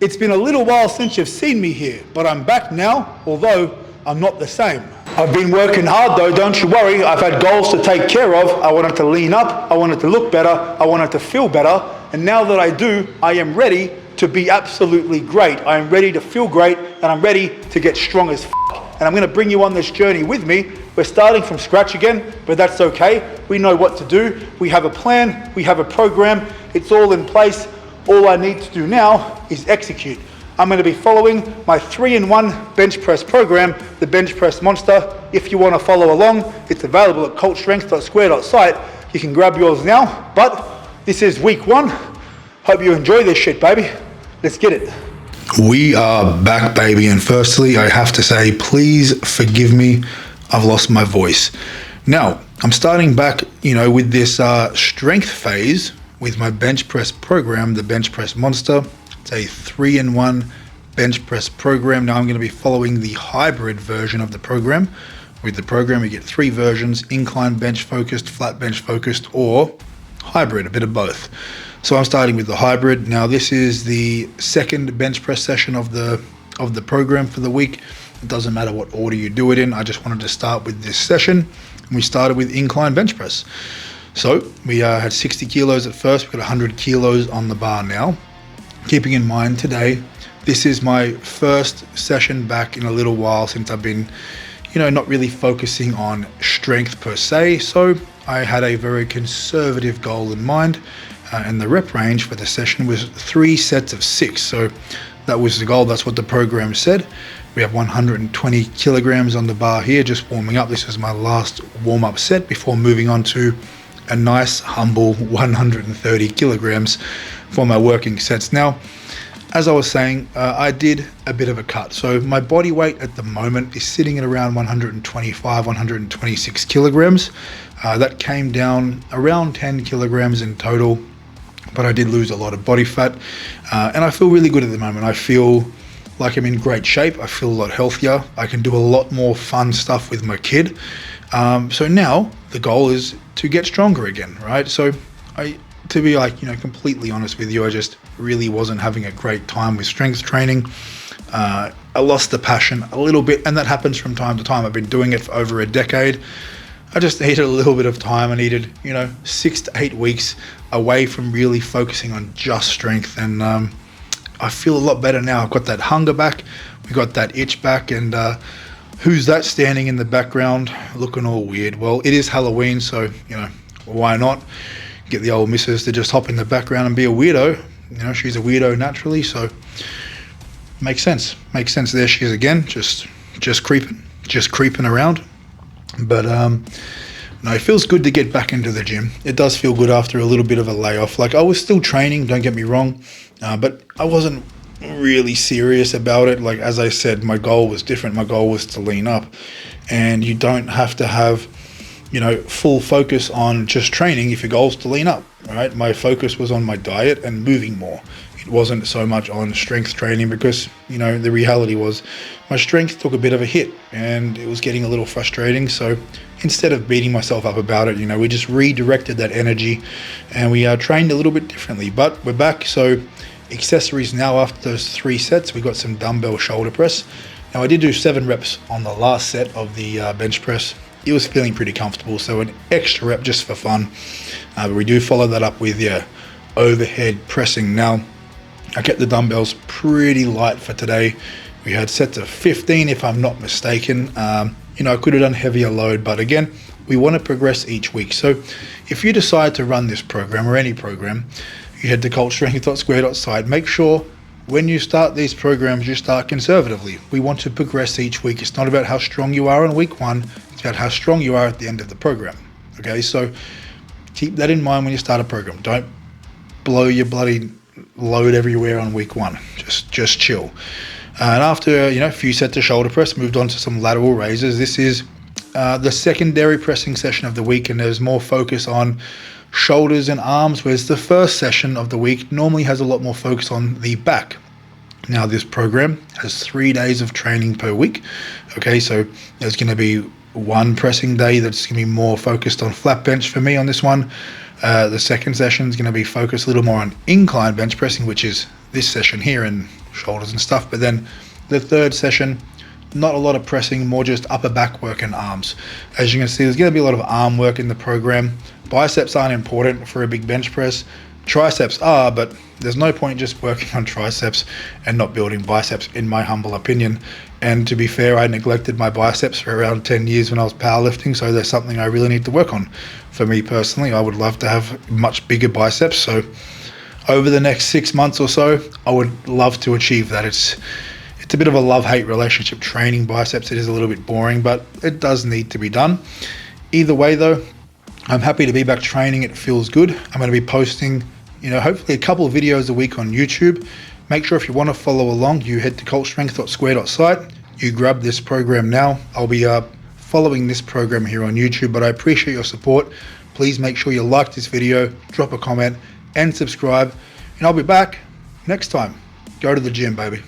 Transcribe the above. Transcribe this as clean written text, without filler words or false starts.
It's been a little while since you've seen me here, but I'm back now, although I'm not the same. I've been working hard though, don't you worry. I've had goals to take care of. I wanted to lean up, I wanted to look better, I wanted to feel better, and now that I do, I am ready to be absolutely great. I am ready to feel great, and I'm ready to get strong as f***. And I'm going to bring you on this journey with me. We're starting from scratch again, but that's okay. We know what to do. We have a plan, we have a program, it's all in place. All I need to do now is execute. I'm going to be following my 3-in-1 bench press program, the Bench Press Monster. If you want to follow along, it's available at cultstrength.square.site. You can grab yours now, but this is week 1. Hope you enjoy this shit, baby. Let's get it. We are back, baby, and firstly, I have to say, please forgive me. I've lost my voice. Now, I'm starting back, with this strength phase with my bench press program, the Bench Press Monster. It's a 3-in-1 bench press program. Now I'm going to be following the hybrid version of the program. With the program, you get 3 versions: incline bench focused, flat bench focused, or hybrid, a bit of both. So I'm starting with the hybrid. Now this is the second bench press session of the program for the week. It doesn't matter what order you do it in. I just wanted to start with this session. And we started with incline bench press. So we had 60 kilos at first. We've got 100 kilos on the bar now. Keeping in mind today, this is my first session back in a little while since I've been, not really focusing on strength per se. So I had a very conservative goal in mind, and the rep range for the session was 3 sets of 6. So that was the goal. That's what the program said. We have 120 kilograms on the bar here, just warming up. This is my last warm-up set before moving on to a nice humble 130 kilograms for my working sets. Now, as I was saying, I did a bit of a cut. So my body weight at the moment is sitting at around 125, 126 kilograms. That came down around 10 kilograms in total, but I did lose a lot of body fat. And I feel really good at the moment. I feel like I'm in great shape. I feel a lot healthier. I can do a lot more fun stuff with my kid. So now the goal is to get stronger again, right? So to be completely honest with you, I just really wasn't having a great time with strength training. I lost the passion a little bit, and that happens from time to time. I've been doing it for over a decade. I just needed a little bit of time. I needed, 6 to 8 weeks away from really focusing on just strength. And I feel a lot better now. I've got that hunger back. We got that itch back. And who's that standing in the background looking all weird? Well, it is Halloween, so, why not get the old missus to just hop in the background and be a weirdo? She's a weirdo naturally, so makes sense. There she is again, just creeping around. But no, it feels good to get back into the gym. It does feel good after a little bit of a layoff. Like, I was still training, don't get me wrong, but I wasn't really serious about it. Like, as I said, my goal was different. My goal was to lean up, and you don't have to have full focus on just training if your goal is to lean up, right? My focus was on my diet and moving more. It wasn't so much on strength training because, the reality was my strength took a bit of a hit and it was getting a little frustrating. So instead of beating myself up about it, we just redirected that energy and we trained a little bit differently. But we're back. So accessories now after those 3 sets, we got some dumbbell shoulder press. Now I did do 7 reps on the last set of the bench press. It was feeling pretty comfortable, so an extra rep just for fun. But we do follow that up with overhead pressing. Now, I kept the dumbbells pretty light for today. We had sets of 15, if I'm not mistaken. I could have done heavier load, but again, we want to progress each week. So if you decide to run this program or any program, you head to cultstrength.square.site. Make sure when you start these programs, you start conservatively. We want to progress each week. It's not about how strong you are in week 1. It's about how strong you are at the end of the program. Okay, so keep that in mind when you start a program. Don't blow your bloody load everywhere on week 1. Just chill. And after a few sets of shoulder press, moved on to some lateral raises. This is the secondary pressing session of the week, and there's more focus on shoulders and arms, whereas the first session of the week normally has a lot more focus on the back. Now this program has 3 days of training per week. Okay, so there's going to be one pressing day that's going to be more focused on flat bench for me on this one. The second session is going to be focused a little more on incline bench pressing, which is this session here, and shoulders and stuff. But then the third session, not a lot of pressing, more just upper back work and arms. As you can see, there's going to be a lot of arm work in the program. Biceps aren't important for a big bench press. Triceps are, but there's no point just working on triceps and not building biceps, in my humble opinion. And to be fair, I neglected my biceps for around 10 years when I was powerlifting, so there's something I really need to work on. For me personally, I would love to have much bigger biceps, so over the next 6 months or so, I would love to achieve that. It's a bit of a love-hate relationship training biceps. It is a little bit boring, but it does need to be done. Either way though, I'm happy to be back training. It feels good. I'm going to be posting, hopefully a couple of videos a week on YouTube. Make sure if you want to follow along, you head to cultstrength.square.site. You grab this program now. I'll be following this program here on YouTube, but I appreciate your support. Please make sure you like this video, drop a comment, and subscribe. And I'll be back next time. Go to the gym, baby.